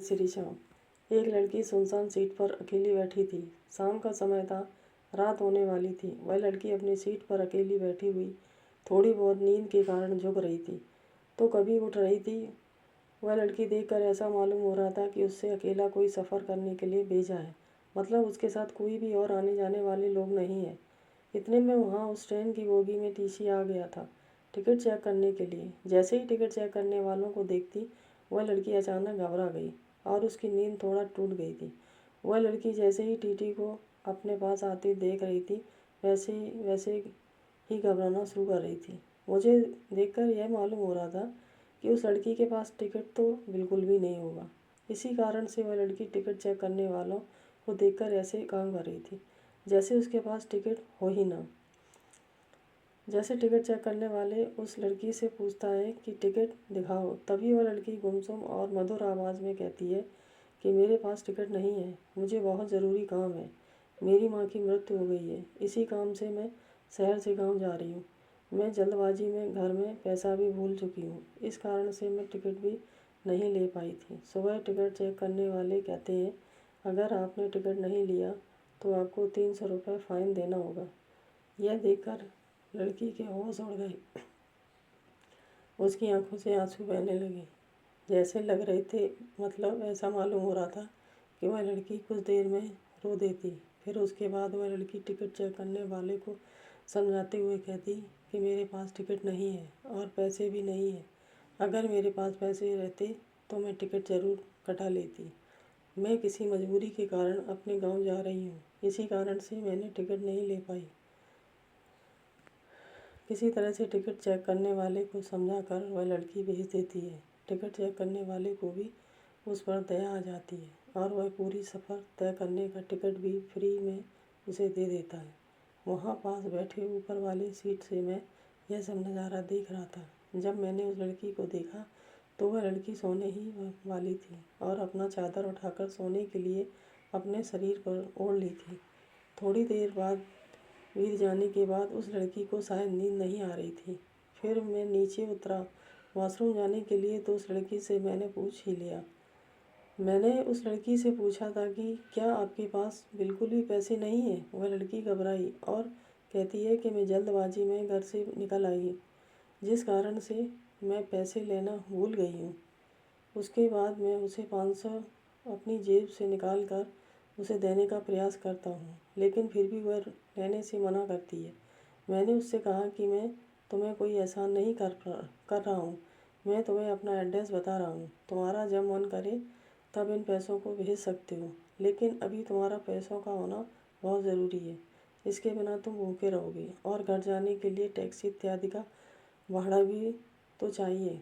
श्री शाम। एक लड़की सुनसान सीट पर अकेली बैठी थी। शाम का समय था, रात होने वाली थी। वह लड़की अपनी सीट पर अकेली बैठी हुई थोड़ी बहुत नींद के कारण झुक रही थी तो कभी उठ रही थी। वह लड़की देखकर ऐसा मालूम हो रहा था कि उससे अकेला कोई सफ़र करने के लिए भेजा है, मतलब उसके साथ कोई भी और आने जाने वाले लोग नहीं है। इतने में वहाँ उस ट्रेन की बोगी में टीसी आ गया था टिकट चेक करने के लिए। जैसे ही टिकट चेक करने वालों को देखती, वह लड़की अचानक घबरा गई और उसकी नींद थोड़ा टूट गई थी। वह लड़की जैसे ही टीटी को अपने पास आती देख रही थी, वैसे ही घबराना शुरू कर रही थी। मुझे देखकर यह मालूम हो रहा था कि उस लड़की के पास टिकट तो बिल्कुल भी नहीं होगा। इसी कारण से वह लड़की टिकट चेक करने वालों को देखकर ऐसे काम कर रही थी जैसे उसके पास टिकट हो ही ना। जैसे टिकट चेक करने वाले उस लड़की से पूछता है कि टिकट दिखाओ, तभी वह लड़की गुमसुम और मधुर आवाज़ में कहती है कि मेरे पास टिकट नहीं है, मुझे बहुत ज़रूरी काम है। मेरी माँ की मृत्यु हो गई है, इसी काम से मैं शहर से गाँव जा रही हूँ। मैं जल्दबाजी में घर में पैसा भी भूल चुकी हूँ, इस कारण से मैं टिकट भी नहीं ले पाई थी। सुबह टिकट चेक करने वाले कहते हैं, अगर आपने टिकट नहीं लिया तो आपको 300 रुपये फ़ाइन देना होगा। यह देखकर लड़की के होश उड़ गए। उसकी आंखों से आंसू बहने लगे, जैसे लग रहे थे, मतलब ऐसा मालूम हो रहा था कि वह लड़की कुछ देर में रो देती। फिर उसके बाद वह लड़की टिकट चेक करने वाले को समझाते हुए कहती कि मेरे पास टिकट नहीं है और पैसे भी नहीं है। अगर मेरे पास पैसे रहते तो मैं टिकट ज़रूर कटा लेती। मैं किसी मजबूरी के कारण अपने गांव जा रही हूँ, इसी कारण से मैंने टिकट नहीं ले पाई। किसी तरह से टिकट चेक करने वाले को समझाकर वह लड़की भेज देती है। टिकट चेक करने वाले को भी उस पर दया आ जाती है और वह पूरी सफ़र तय करने का टिकट भी फ्री में उसे दे देता है। वहाँ पास बैठे ऊपर वाली सीट से मैं यह सब नज़ारा देख रहा था। जब मैंने उस लड़की को देखा तो वह लड़की सोने ही वाली थी और अपना चादर उठाकर सोने के लिए अपने शरीर पर ओढ़ ली थी। थोड़ी देर बाद बीत जाने के बाद उस लड़की को शायद नींद नहीं आ रही थी। फिर मैं नीचे उतरा वॉशरूम जाने के लिए तो उस लड़की से मैंने पूछ ही लिया। मैंने उस लड़की से पूछा था कि क्या आपके पास बिल्कुल भी पैसे नहीं हैं? वह लड़की घबराई और कहती है कि मैं जल्दबाजी में घर से निकल आई, जिस कारण से मैं पैसे लेना भूल गई हूँ। उसके बाद मैं उसे 500 अपनी जेब से निकाल कर उसे देने का प्रयास करता हूँ, लेकिन फिर भी वह लेने से मना करती है। मैंने उससे कहा कि मैं तुम्हें कोई एहसान नहीं कर रहा हूँ, मैं तुम्हें अपना एड्रेस बता रहा हूँ। तुम्हारा जब मन करे तब इन पैसों को भेज सकते हो, लेकिन अभी तुम्हारा पैसों का होना बहुत ज़रूरी है। इसके बिना तुम भूखे रहोगे और घर जाने के लिए टैक्सी इत्यादि का भाड़ा भी तो चाहिए।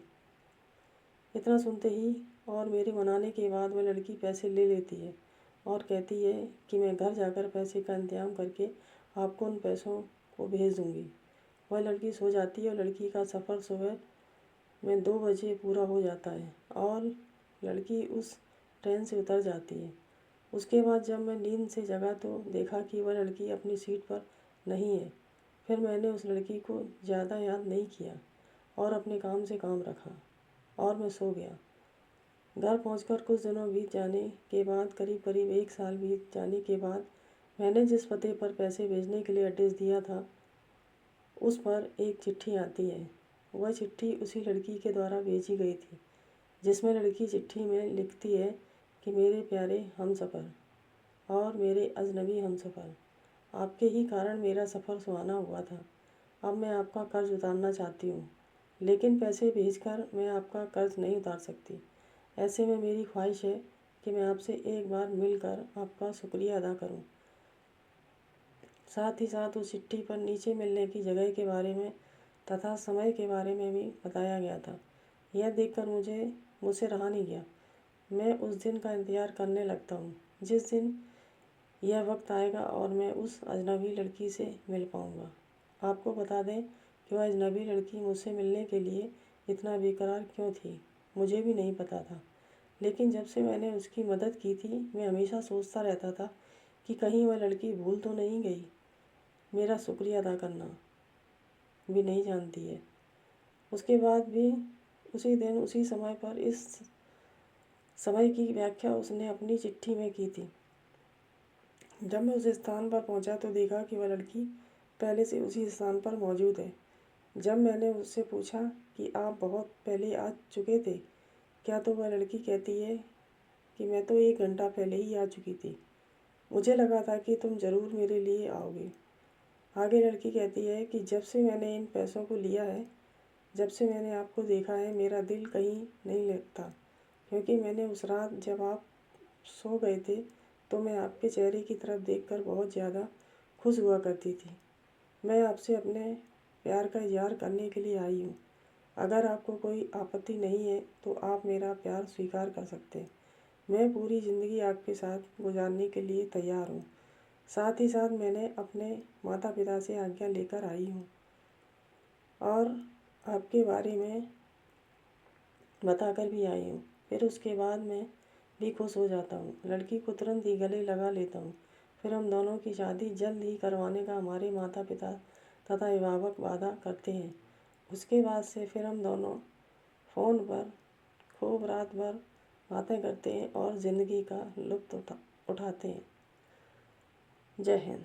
इतना सुनते ही और मेरे मनाने के बाद वह लड़की पैसे ले लेती है और कहती है कि मैं घर जाकर पैसे का इंतजाम करके आपको उन पैसों को भेज दूँगी। वह लड़की सो जाती है और लड़की का सफ़र सुबह में 2 बजे पूरा हो जाता है और लड़की उस ट्रेन से उतर जाती है। उसके बाद जब मैं नींद से जगा तो देखा कि वह लड़की अपनी सीट पर नहीं है। फिर मैंने उस लड़की को ज़्यादा याद नहीं किया और अपने काम से काम रखा और मैं सो गया। घर पहुंचकर कुछ दिनों बीत जाने के बाद, करीब करीब 1 साल बीत जाने के बाद, मैंने जिस पते पर पैसे भेजने के लिए एड्रेस दिया था, उस पर एक चिट्ठी आती है। वह चिट्ठी उसी लड़की के द्वारा भेजी गई थी, जिसमें लड़की चिट्ठी में लिखती है कि मेरे प्यारे हमसफ़र और मेरे अजनबी हमसफ़र, आपके ही कारण मेरा सफ़र सुहाना हुआ था। अब मैं आपका कर्ज उतारना चाहती हूँ, लेकिन पैसे भेजकर मैं आपका कर्ज नहीं उतार सकती। ऐसे में मेरी ख्वाहिश है कि मैं आपसे एक बार मिलकर आपका शुक्रिया अदा करूं। साथ ही साथ उस चिट्ठी पर नीचे मिलने की जगह के बारे में तथा समय के बारे में भी बताया गया था। यह देखकर मुझसे रहा नहीं गया। मैं उस दिन का इंतज़ार करने लगता हूँ, जिस दिन यह वक्त आएगा और मैं उस अजनबी लड़की से मिल पाऊँगा। आपको बता दें कि वह अजनबी लड़की मुझसे मिलने के लिए इतना बेकरार क्यों थी, मुझे भी नहीं पता था। लेकिन जब से मैंने उसकी मदद की थी, मैं हमेशा सोचता रहता था कि कहीं वह लड़की भूल तो नहीं गई, मेरा शुक्रिया अदा करना भी नहीं जानती है। उसके बाद भी उसी दिन उसी समय पर इस समय की व्याख्या उसने अपनी चिट्ठी में की थी। जब मैं उस स्थान पर पहुंचा तो देखा कि वह लड़की पहले से उसी स्थान पर मौजूद है। जब मैंने उससे पूछा कि आप बहुत पहले आ चुके थे क्या, तो वह लड़की कहती है कि मैं तो 1 घंटा पहले ही आ चुकी थी। मुझे लगा था कि तुम ज़रूर मेरे लिए आओगे। आगे लड़की कहती है कि जब से मैंने इन पैसों को लिया है, जब से मैंने आपको देखा है, मेरा दिल कहीं नहीं लगता, क्योंकि मैंने उस रात जब आप सो गए थे तो मैं आपके चेहरे की तरफ देखकर बहुत ज़्यादा खुश हुआ करती थी। मैं आपसे अपने प्यार का इजहार करने के लिए आई हूँ। अगर आपको कोई आपत्ति नहीं है तो आप मेरा प्यार स्वीकार कर सकते हैं। मैं पूरी ज़िंदगी आपके साथ गुजारने के लिए तैयार हूँ। साथ ही साथ मैंने अपने माता पिता से आज्ञा लेकर आई हूँ और आपके बारे में बताकर भी आई हूँ। फिर उसके बाद मैं भी खुश हो जाता हूँ। लड़की को तुरंत ही गले लगा लेता हूँ। फिर हम दोनों की शादी जल्द ही करवाने का हमारे माता पिता तथा अभिभावक वादा करते हैं। उसके बाद से फिर हम दोनों फ़ोन पर खूब रात भर बातें करते हैं और ज़िंदगी का लुत्फ़ उठाते हैं। जय हिंद।